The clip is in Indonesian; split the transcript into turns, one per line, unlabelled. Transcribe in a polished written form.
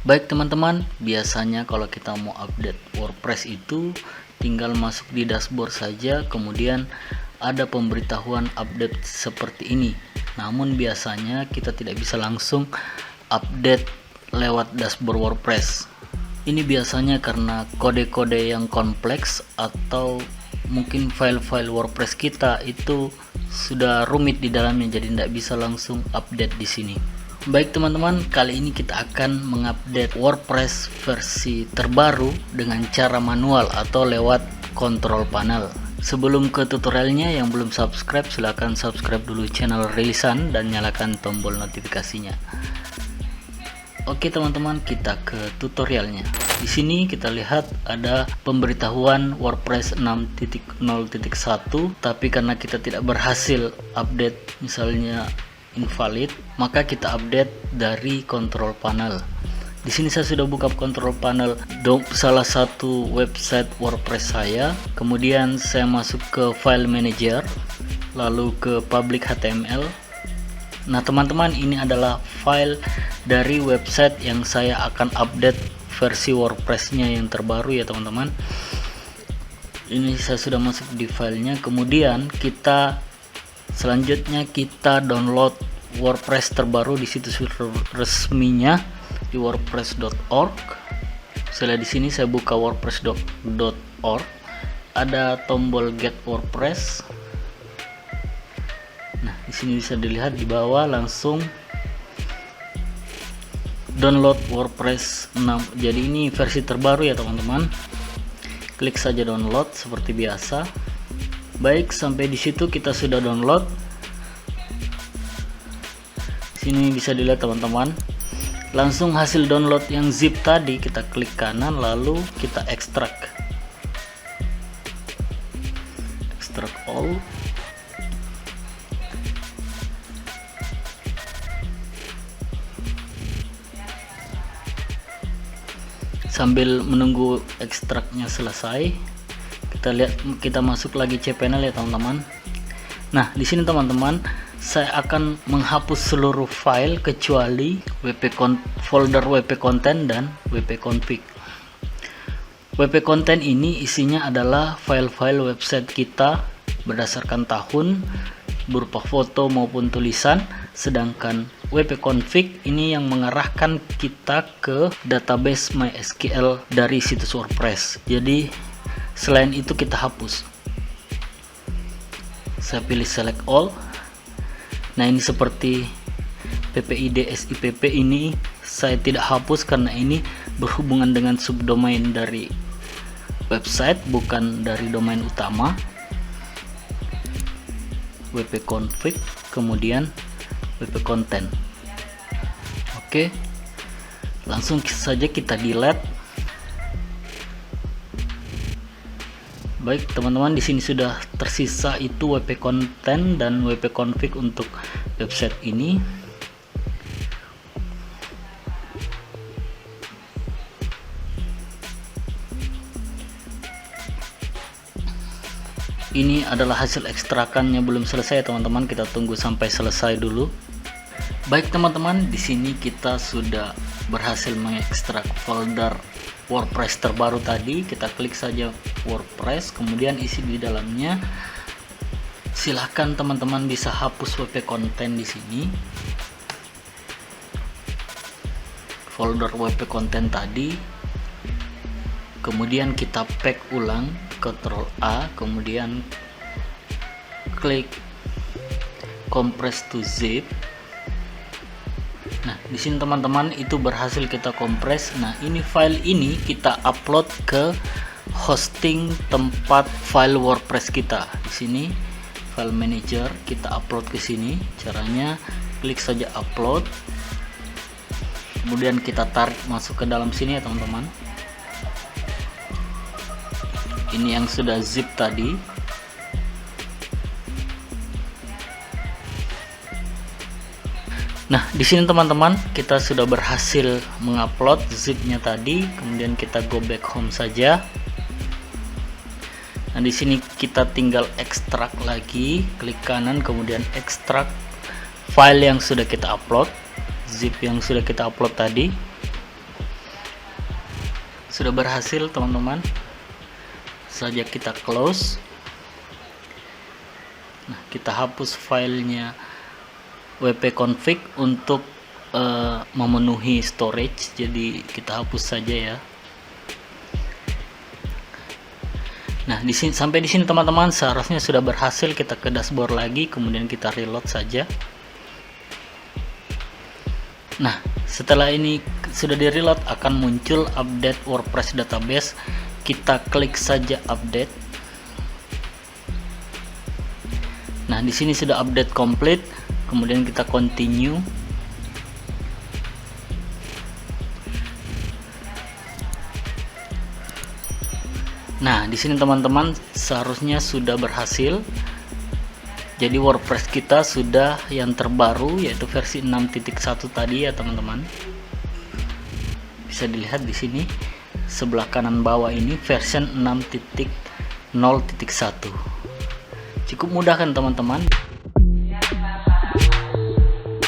Baik teman-teman, biasanya kalau kita mau update WordPress itu tinggal masuk di dashboard saja, kemudian ada pemberitahuan update seperti ini. Namun biasanya kita tidak bisa langsung update lewat dashboard WordPress. Ini biasanya karena kode-kode yang kompleks atau mungkin file-file WordPress kita itu sudah rumit di dalamnya, jadi tidak bisa langsung update di sini. Baik teman-teman, kali ini kita akan mengupdate WordPress versi terbaru dengan cara manual atau lewat control panel. Sebelum ke tutorialnya, yang belum subscribe silahkan subscribe dulu channel Rilisan dan nyalakan tombol notifikasinya. Oke teman-teman, kita ke tutorialnya. Di sini kita lihat ada pemberitahuan WordPress 6.0.1, tapi karena kita tidak berhasil update misalnya invalid, maka kita update dari control panel. Di sini saya sudah buka control panel salah satu website WordPress saya, kemudian saya masuk ke file manager, lalu ke public HTML. Nah teman-teman, ini adalah file dari website yang saya akan update versi WordPress-nya yang terbaru ya teman-teman. Ini saya sudah masuk di filenya, kemudian selanjutnya kita download WordPress terbaru di situs resminya di wordpress.org. Setelah di sini saya buka wordpress.org, ada tombol Get WordPress. Nah, di sini bisa dilihat di bawah langsung download WordPress 6. Jadi ini versi terbaru ya teman-teman. Klik saja download seperti biasa. Baik, sampai di situ kita sudah download. Sini bisa dilihat teman-teman. Langsung hasil download yang zip tadi kita klik kanan lalu kita ekstrak. Ekstrak all. Sambil menunggu ekstraknya selesai, kita masuk lagi cPanel ya teman-teman. Nah, di sini teman-teman, saya akan menghapus seluruh file kecuali folder WP Content dan WP Config. WP Content ini isinya adalah file-file website kita berdasarkan tahun berupa foto maupun tulisan, sedangkan WP Config ini yang mengarahkan kita ke database MySQL dari situs WordPress. Jadi selain itu kita hapus. Saya pilih select all. Nah, ini seperti PPID SIPP ini saya tidak hapus karena ini berhubungan dengan subdomain dari website, bukan dari domain utama. WP Config, kemudian WP Content. Oke, langsung saja kita delete. Baik teman-teman, di sini sudah tersisa itu WP Content dan WP Config untuk website ini. Ini adalah hasil ekstrakannya, belum selesai teman-teman, kita tunggu sampai selesai dulu. Baik teman-teman, di sini kita sudah berhasil mengekstrak folder WordPress terbaru tadi. Kita klik saja WordPress, kemudian isi di dalamnya. Silahkan teman-teman bisa hapus WP Content di sini. Folder WP Content tadi. Kemudian kita pack ulang, Ctrl A, kemudian klik compress to zip. Nah, di sini teman-teman itu berhasil kita kompres. Nah, ini file ini kita upload ke hosting tempat file WordPress kita. Di sini file manager kita upload ke sini. Caranya klik saja upload. Kemudian kita tarik masuk ke dalam sini ya teman-teman. Ini yang sudah zip tadi. Nah, di sini teman-teman kita sudah berhasil mengupload zipnya tadi. Kemudian kita go back home saja. Nah, di sini kita tinggal ekstrak lagi, klik kanan, kemudian ekstrak file yang sudah kita upload, zip yang sudah kita upload tadi. sudah berhasil teman-teman. Saja kita close. Nah, kita hapus filenya wp-config untuk memenuhi storage, jadi kita hapus saja ya. Nah, sampai di sini teman-teman seharusnya sudah berhasil. Kita ke dashboard lagi, kemudian kita reload saja. Nah, setelah ini sudah di reload akan muncul update WordPress database. Kita klik saja update. Nah, di sini sudah update complete, kemudian kita continue. Nah, di sini teman-teman seharusnya sudah berhasil. Jadi WordPress kita sudah yang terbaru, yaitu versi 6.1 tadi ya teman-teman. Bisa dilihat di sini sebelah kanan bawah ini version 6.0.1. Cukup mudah kan teman-teman?